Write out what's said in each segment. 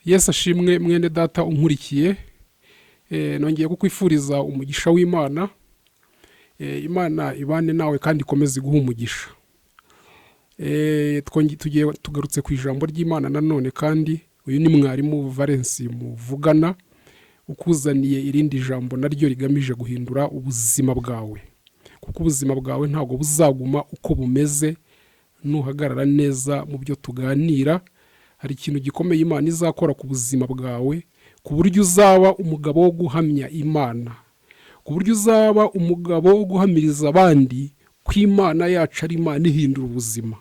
Yesu ashimwe mwene data unkurikiye, nongeye kukwifuriza umugisha w'Imana. Imana ibane nawe kandi ikomeze guha umugisha. Tugarutse ku ijambo ry'Imana nanone, kandi uyu ni Mwalimu Valens muvugana, ukuzaniye irindi jambo naryo rigamije guhindura ubuzima bwawe, kuko ubuzima bwawe ntabwo buzaguma uko bumeze nuhagarara neza mu byo tuganira. Hari ikintu gikomeye Imana izakora ku buzima bwawe, ku buryo uzaba umugabo wo guhamya Imana, ku buryo uzaba umugabo wo guhamiriza abandi ko Imana yacu ari Imana ihindura ubuzima.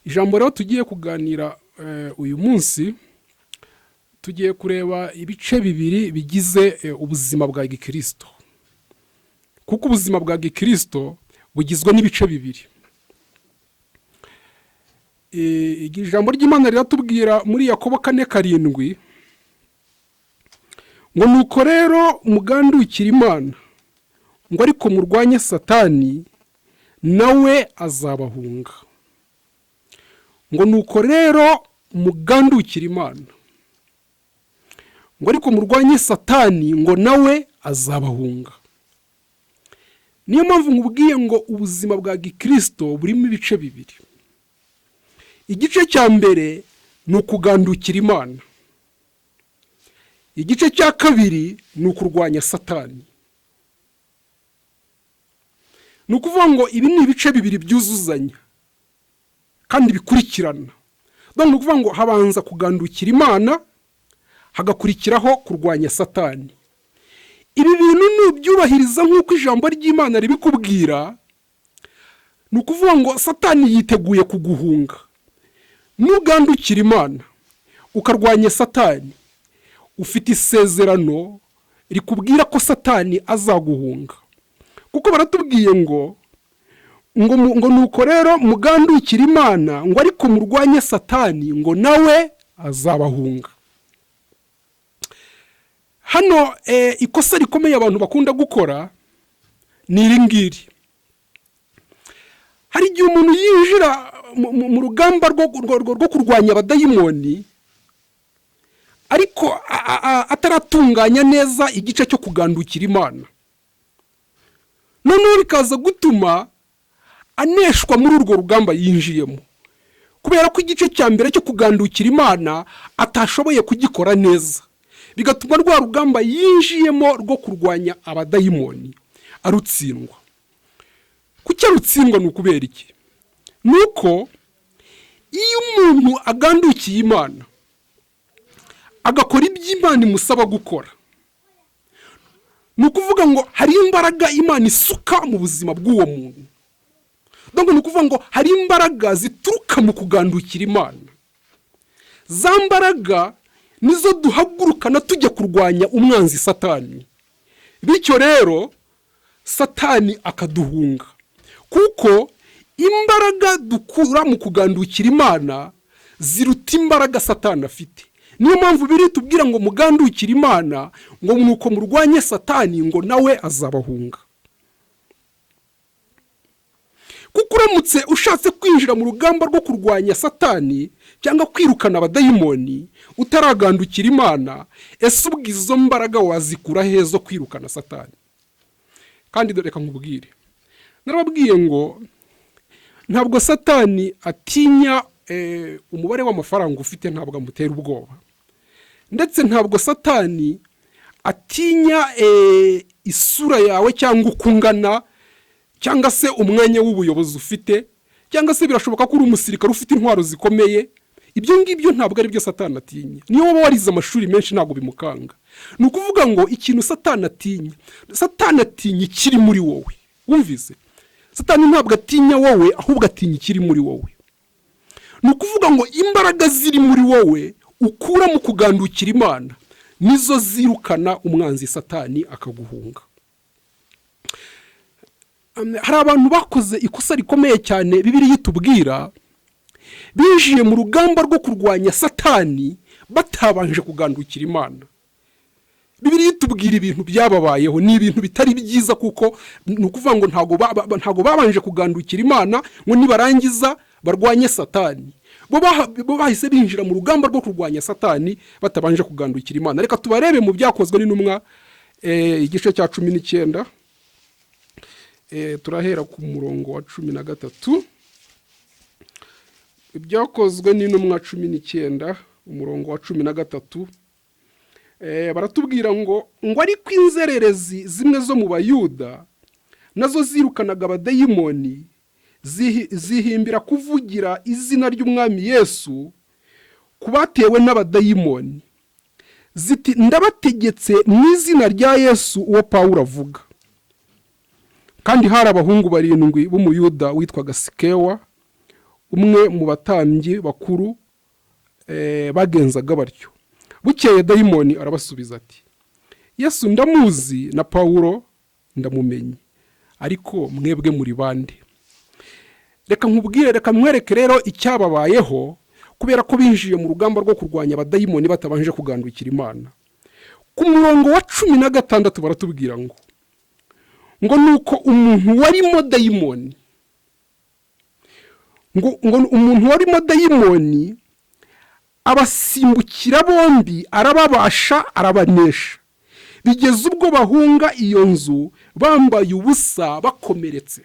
Ijambo rero tugiye kuganira uyu munsi, tugiye kureba ibice bibiri bigize ubuzima bwa gikirisitu, kuko ubuzima bwa gikirisitu bugizwe n'ibice bibiri. Ijambo ry'Imana riratubwira muri Yakobo 4:7 ngo nuko rero mugandukira Imana, ngo ariko murwanye Satani nawe azabahunga. Ngo nuko rero mugandukira Imana, ngo ariko murwanye Satani ngo nawe azabahunga. Niyo mpamvu nkubwiye ngo ubuzima bwa gikristo burimo ibice bibiri. Igice cya mbere ni ukugandukira Imana, igice cya kabiri ni ukurwanya Satani. Ni ukuvuga ngo ibi ni ibice bibiri byuzuzanya kandi bikurikirana. Ni ukuvuga ngo habanza kugandukira Imana, hagakurikiraho kurwanya Satani. Ibi bintu nubyubahiriza nk'uko ijambo ry'Imana ribikubwira, ni ukuvuga ngo Satani yiteguye kuguhunga. Nugandukira Imana ukarwanya Satani, ufite isezerano rikubwira ko Satani azaguhunga. Kuko baratubwiye ngo nuko rero mugandukira Imana, ngo ariko murwanye Satani ngo nawe azabahunga. Hano ikosa rikomeye abantu bakunda gukora ni iri ngiri. Hari igihe umuntu yinjira mu rugamba rwo kurwanya abadayimoni, ariko ataratunganya neza igice cyo kugandukira Imana. Noneho bikaza gutuma aneshwa muri urwo rugamba yinjiyemo, kubera ko igice cya mbere cyo kugandukira Imana atashoboye kugikora neza, bigatuma rwa rugamba yinjiyemo rwo kurwanya abadayimoni arutsindwa. Kuki arutsindwa? Ni ukubera iki? Nuko iyo umuntu agandukiye Imana agakora iby'Imana imusaba gukora, ni ukuvuga ngo hari imbaraga Imana isuka mu buzima bw'uwo muntu. Ni ukuvuga ngo hari imbaraga zituruka mu kugandukira Imana. Za mbaraga nizo duhagurukana tujya kurwanya umwanzi Satani. Bityo rero Satani akaduhunga, kuko imbaraga dukura mu kugandukira Imana ziruta imbaraga Satani afite. Niyo mpamvu biri tubwira ngo mugandukira Imana, ngo nuko murwanye Satani ngo nawe azabahunga. Kuko uramutse ushatse kwinjira mu rugamba rwo kurwanya Satani cyangwa kwirukana abadayimoni utaragandukira Imana, ese ubwizo mbaraga wazikura hezo kwirukana Satani? Kandi reka nkubwire, narababwiye ngo ntabwo Satani atinya umubare w'amafaranga ufite, ntabwo amutera ubwoba. Ndetse ntabwo Satani atinya isura yawe cyangwa ukungana, cyangwa se umwanya w'ubuyobozi ufite, cyangwa se birashoboka ko uri umusirikare ufite intwaro zikomeye. Ibyo ngibyo ntabwo ari byo Satani atinya. Niyo waba warize amashuri menshi ntabwo bimukanga. Ni ukuvuga ngo ikintu Satani atinya ikiri muri wowe. Wumvise? Satani ntabwo atinya wowe, ahubwo atinya ikiri muri wowe. Ni ukuvuga ngo imbaraga ziri muri wowe ukura mu kugandukira Imana nizo zirukana umwanzi Satani akaguhunga. Hari abantu bakoze ikosa rikomeye cyane Bibiliya itubwira. binjiye mu rugamba rwo kurwanya Satani batabanje kugandukira Imana. Bibiliya itubwira ibintu byababayeho, ni ibintu bitari byiza, kuko ni ukuvuga ngo ntago babanje kugandukira Imana ngo nibarangiza barwanye Satani. Bo bahise binjira mu rugamba rwo kurwanya Satani batabanje kugandukira Imana. Reka tubarebe mu byakozwe n'intumwa igice cya 19, turahera ku murongo wa 13. Ibyakozwe n'intumwa 19 umurongo wa 13, baratubwira ngo ariko inzererezi zimwe zo mu Bayuda nazo zirukanaga abadayimoni zihimbira kuvugira izina ry'umwami Yesu kubatewe n'abadayimoni, ziti ndabategetse mu izina rya Yesu uwo Pawulo avuga. Kandi hari abahungu 7 b'umuyuda witwaga Sikewa, umwe mu batambyi bakuru, bagenzaga batyo. Bukeye dayimoni arabasubiza ati, Yesu ndamuzi na Pawulo ndamumenye, ariko mwebwe muri bande? Reka nkubwire, reka mwereke rero icyababayeho, kubera ko binjiye mu rugamba rwo kurwanya abadayimoni batabanje kugandukira Imana. Ku murongo wa 16 baratubwira ngo nuko umuntu warimo dayimoni, ngo umuntu warimo dayimoni abasimbukira bombi, arababasha arabanesha, bigeze ubwo bahunga iyo nzu bambaye ubusa bakomeretse.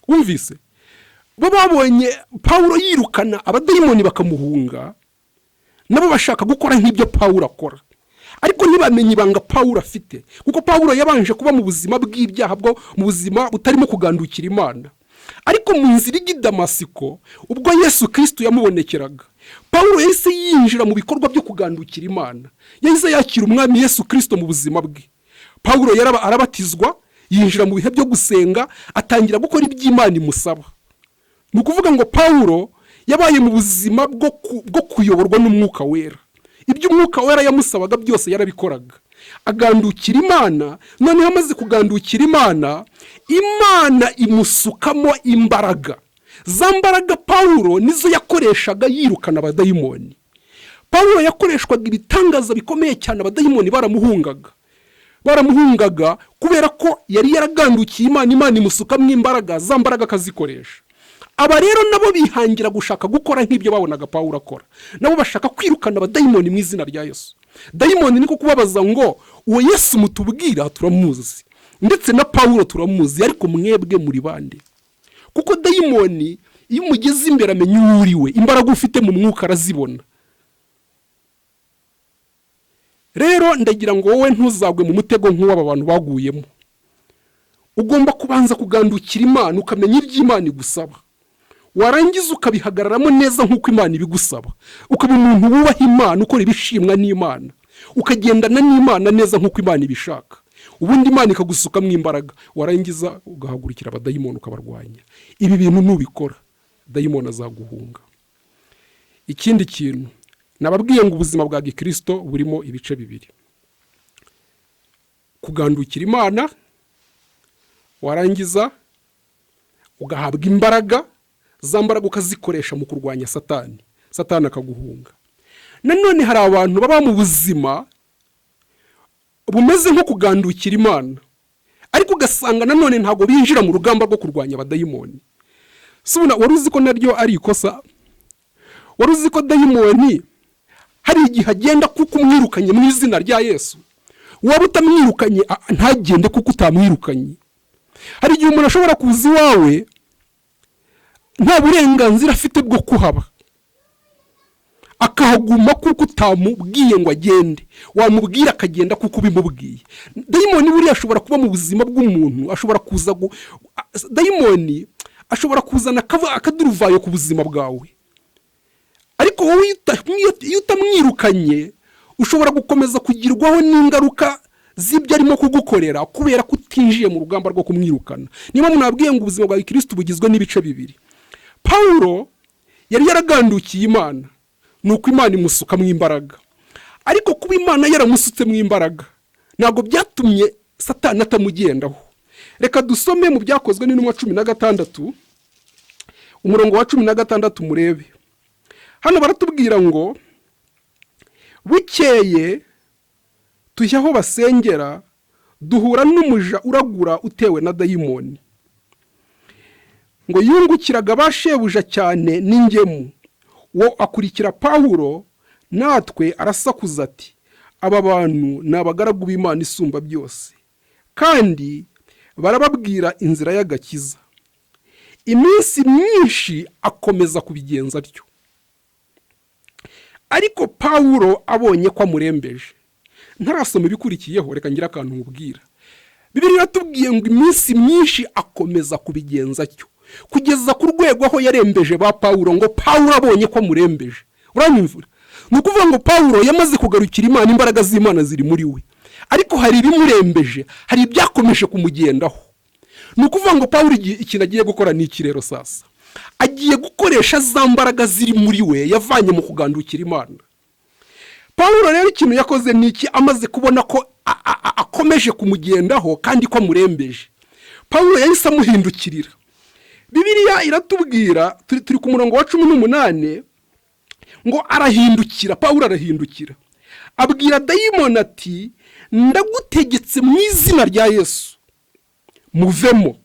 Wumvise? Bo babonye Pawulo yirukana abadayimoni bakamuhunga, nabo bashaka gukora nk'ibyo Pawulo akora, ariko ntibamenye ibanga Pawulo afite, kuko Pawulo yabanje kuba mu buzima bw'ibyaha, bwo mu buzima butarimo kugandukira Imana. Ariko mu nzira ijya i Damasiko, ubwo Yesu Kristo yamubonekeraga, Pawulo yahise yinjira mu bikorwa byo kugandukira Imana, yahise yakira umwami Yesu Kristo mu buzima bwe. Pawulo arabatizwa, yinjira mu bihe byo gusenga, atangira gukora iby'Imana imusaba. Ni ukuvuga ngo Pawulo yabaye mu buzima bwo kuyoborwa n'umwuka wera. Ibyo umwuka wera yamusabaga byose yarabikoraga, agandukira Imana. Noneho amaze kugandukira Imana, Imana imusukamo imbaraga. Za mbaraga Pawulo nizo yakoreshaga yirukana abadayimoni. Pawulo yakoreshwaga ibitangaza bikomeye cyane, abadayimoni baramuhungaga kubera ko yari yaragandukiye Imana, Imana imusukamo imbaraga, za mbaraga akazikoresha. Aba rero nabo bihangira gushaka gukora nk'ibyo babonaga Pawulo akora, nabo bashaka kwirukana abadayimoni mu izina rya Yesu. Dayimoni niko kubabaza ngo uwo Yesu mutubwira turamuzi, ndetse na Pawulo turamuzi, ariko mwebwe muri bande? Kuko dayimoni iyo umugeze imbere amenya uriwe, imbaraga ufite mu mwuka arazibona. Rero ndagira ngo wowe ntuzagwe mu mutego nk'uw'aba bantu baguyemo. Ugomba kubanza kugandukira Imana, ukamenya iby'Imana igusaba, warangiza ukabihagararamo neza nk'uko Imana ibigusaba, ukaba umuntu wubaha Imana, ukora ibishimwa n'Imana, ukagendana n'Imana neza nk'uko Imana ibishaka. Ubundi Imana ikagusukamo imbaraga, warangiza ugahagurukira abadayimoni ukabarwanya. Ibi bintu nubikora, dayimoni azaguhunga. Ikindi kintu nababwiye ngo ubuzima bwa gikristo burimo ibice bibiri: kugandukira Imana, warangiza ugahabwa imbaraga, za mbaraga ukazikoresha mu kurwanya Satani akaguhunga. Nanone hari abantu baba mu buzima bumeze nko kugandukira Imana, ariko ugasanga nanone ntago binjira mu rugamba rwo kurwanya abadayimoni. Subona, wari uzi ko naryo ari ikosa? Wari uzi ko dayimoni hari igihe agenda kuko umwirukanye mu izina rya Yesu? Waba utamwirukanye ntagende kuko utamwirukanye. Hari igihe umuntu ashobora kuza iwawe nta burenganzira afite bwo kuhaba, akahaguma kuko utamubwiye ngo agende, wamubwira akagenda kuko ubimubwiye. Dayimoni buriya ashobora kuba mu buzima bw'umuntu, ashobora kuza dayimoni ashobora kuzana akaduruvayo ku buzima bwawe, ariko wowe iyo utamwirukanye ushobora gukomeza kugirwaho n'ingaruka z'ibyo arimo kugukorera kubera ko utinjiye mu rugamba rwo kumwirukana. Niba munabwiye ngo ubuzima bwa gikristo bugizwe n'ibice bibiri. Pawulo yari yaragandukiye Imana, nuko Imana imusukamo imbaraga, ariko kuba Imana yaramusutsemo imbaraga ntabwo byatumye Satani atamugendaho. Reka dusome mu byakozwe n'intumwa 16 umurongo wa 16 murebe. Hano baratubwira ngo bukeye tujya aho basengera duhura n'umuja uragura utewe na dayimoni, ngo yungukiraga bashebuja cyane n'ingemu. Wo akurikira Pawulo, natwe arasakuza ati, aba bantu ni abagaragu b'Imana isumba byose, kandi barababwira inzira y'agakiza. Iminsi myinshi akomeza kubigenza atyo. Ariko Pawulo abonye ko amurembeje, ntarasoma ibikurikiyeho, reka ngira akantu mubwira. Bibiliya iratubwiye ngo iminsi myinshi akomeza kubigenza atyo, kugeza ku rwego aho yarembeje ba Pawulo, ngo Pawulo abonye ko amurembeje. Uranyumvira? Ni ukuvuga ngo Pawulo yamaze kugarukira Imana, imbaraga z'Imana ziri muri we, ariko hari ibimurembeje, hari ibyakomeje kumugendaho. Ni ukuvuga ngo Pawulo ikintu agiye gukora ni iki rero sasa? Agiye gukoresha za mbaraga ziri muri we yavanye mu kugandukira Imana. Pawulo rero ikintu yakoze ni iki? Amaze kubona ko akomeje kumugendaho kandi ko amurembeje, Pawulo yahise amuhindukirira. Bibiliya iratubwira, turi ku murongo wa 18, ngo arahindukira, Pawulo arahindukira, abwira dayimoni ati, ndagutegetse mu izina rya Yesu, muvemo.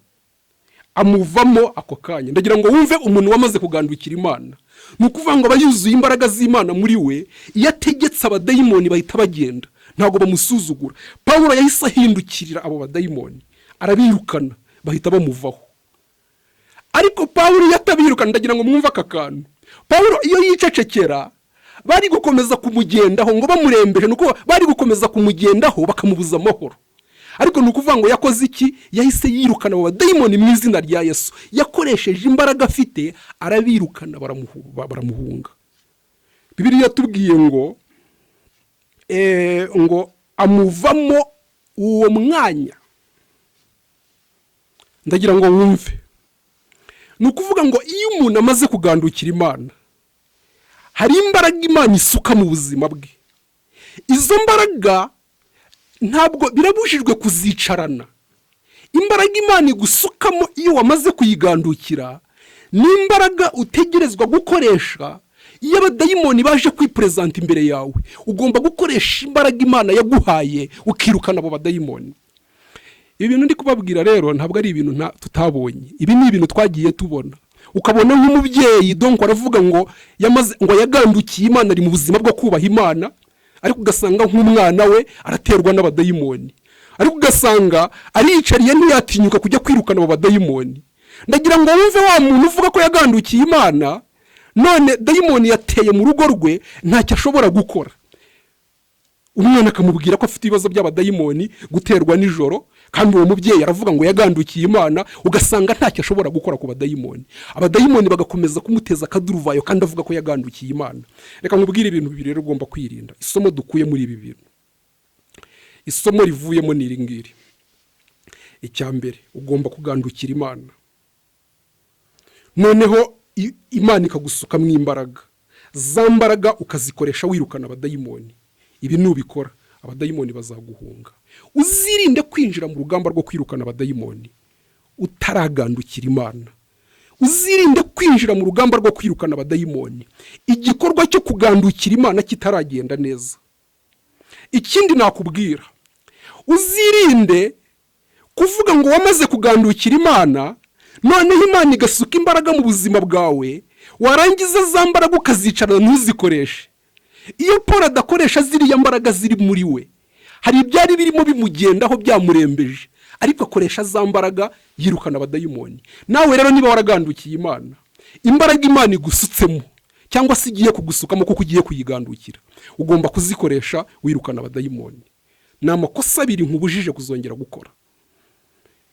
Amuvamo ako kanya. Ndagira ngo wumve umuntu wamaze kugandukira Imana. Ni ukuvuga ngo abayuzuye imbaraga z'Imana muri we, iyo ategetse abadayimoni bahita bagenda, ntabwo bamusuzugura. Pawulo yahise ahindukirira abo badayimoni, arabirukana, bahita bamuvaho. Ariko Pawulo yatabirukana, ndagira ngo mwumve aka kantu. Pawulo iyo yicecekera, bari gukomeza kumugendaho ngo bamurembeje, nuko bari gukomeza kumugendaho bakamubuza amahoro. Ariko ni ukuvuga ngo yakoze iki? Yahise yirukana abo badayimoni mu izina rya Yesu. Yakoresheje imbaraga afite, arabirukana, baramuhunga. Bibiliya yatubwiye ngo amuvamo uwo mwanya. Ndagira ngo wumve. Ni ukuvuga ngo iyo umuntu amaze kugandukira Imana, hari imbaraga Imana isuka mu buzima bwe. Izo mbaraga ntabwo birabujijwe kuzicarana. Imbaraga Imana igusukamo iyo wamaze kuyigandukira, ni imbaraga utegerezwa gukoresha. Iyo abadayimoni baje kwipresenta imbere yawe, ugomba gukoresha imbaraga Imana yaguhaye ukirukana abo badayimoni. Ibi bintu ndi kubabwira rero ntabwo ari ibintu tutabonye. Ibi ni ibintu twagiye tubona. Ukabona nk'umubyeyi donc aravuga ngo yagandukiye Imana, ari mu buzima bwo kubaha Imana, ariko ugasanga nk'umwana we araterwa n'abadayimoni, ariko ugasanga aricariye ntiyatinyuka kujya kwirukana abo badayimoni. Ndagira ngo wumve wa muntu uvuga ko yagandukiye Imana, none dayimoni yateye mu rugo rwe, ntacyo ashobora gukora. Umwana akamubwira ko afite ibibazo by'abadayimoni, guterwa nijoro, kandi uwo mubyeyi aravuga ngo yagandukiye Imana, ugasanga ntacyo ashobora gukora ku badayimoni. Abadayimoni bagakomeza kumuteza akaduruvayo kandi avuga ko yagandukiye Imana. Reka nkubwire ibintu bibiri rero ugomba kwirinda. Isomo dukuye muri ibi bintu, isomo rivuyemo ni iri ngiri. Icya mbere, ugomba kugandukira Imana, noneho Imana ikagusukamo imbaraga. Za mbaraga ukazikoresha wirukana abadayimoni. Ibi nubikora, abadayimoni bazaguhunga. Uzirinde kwinjira mu rugamba rwo kwirukana abadayimoni utaragandukira Imana. Uzirinde kwinjira mu rugamba rwo kwirukana abadayimoni igikorwa cyo kugandukira Imana kitaragenda neza. Ikindi nakubwira, uzirinde kuvuga ngo wamaze kugandukira Imana, noneho Imana igasuka imbaraga mu buzima bwawe, warangiza za mbaraga ukazicara ntuzikoreshe. Iyo Paul adakoresha ziriya mbaraga ziri muri we, hari ibyari birimo bimugendaho byamurembeje, ariko akoresha za mbaraga yirukana abadayimoni. Nawe rero niba waragandukiye Imana, imbaraga Imana igusutsemo cyangwa se igiye kugusukamo kuko ugiye kuyigandukira, ugomba kuzikoresha wirukana abadayimoni. Ni amakosa abiri nkubujije kuzongera gukora.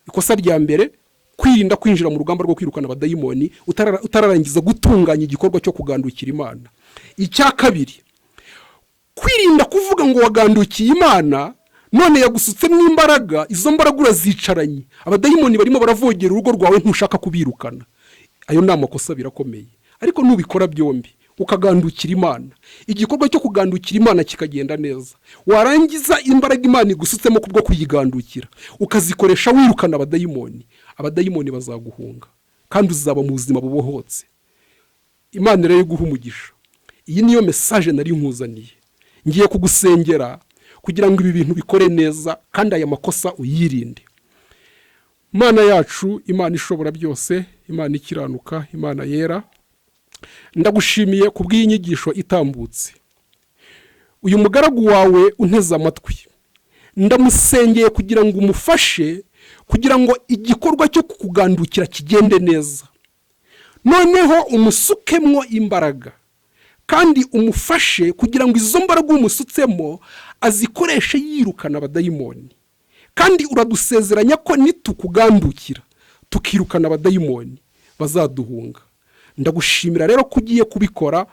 Ikosa rya mbere, kwirinda kwinjira mu rugamba rwo kwirukana abadayimoni utararangiza gutunganya igikorwa cyo kugandukira Imana. Icya kabiri, kwirinda kuvuga ngo wagandukiye Imana, none yagusutsemo imbaraga, izo mbaraga urazicaranye, abadayimoni barimo baravogera urugo rwawe ntushaka kubirukana. Ayo ni amakosa birakomeye. Ariko nubikora byombi, ukagandukira Imana, igikorwa cyo kugandukira Imana kikagenda neza, warangiza imbaraga Imana igusutsemo kubwo kuyigandukira ukazikoresha wirukana abadayimoni, abadayimoni bazaguhunga. kandi uzaba mu buzima bubohotse. Imana rero iguha umugisha. Iyi niyo message nari nkuzaniye. Ngiye kugusengera kugira ngo ibi bintu bikore neza kandi aya makosa uyirinde. Imana yacu, Imana ishobora byose, Imana ikiranuka, Imana yera, ndagushimiye kubw'inyigisho itambutse. Uyu mugaragu wawe unteze amatwi, ndamusengeye kugira ngo umufashe, kugira ngo igikorwa cyo kukugandukira kigende neza. Noneho umusukemwo imbaraga, kandi umufashe kugira ngo izo mbaraga umusutsemo azikoreshe yirukana abadayimoni. Kandi uradusezeranya ko nitukugandukira tukirukana abadayimoni bazaduhunga. Ndagushimira rero ko ugiye kubikora,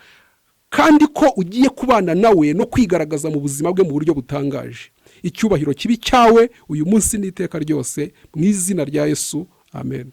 kandi ko ugiye kubana nawe no kwigaragaza mu buzima bwe mu buryo butangaje. Icyubahiro kibi cyawe uyu munsi n'iteka ryose, mu izina rya Yesu, amen.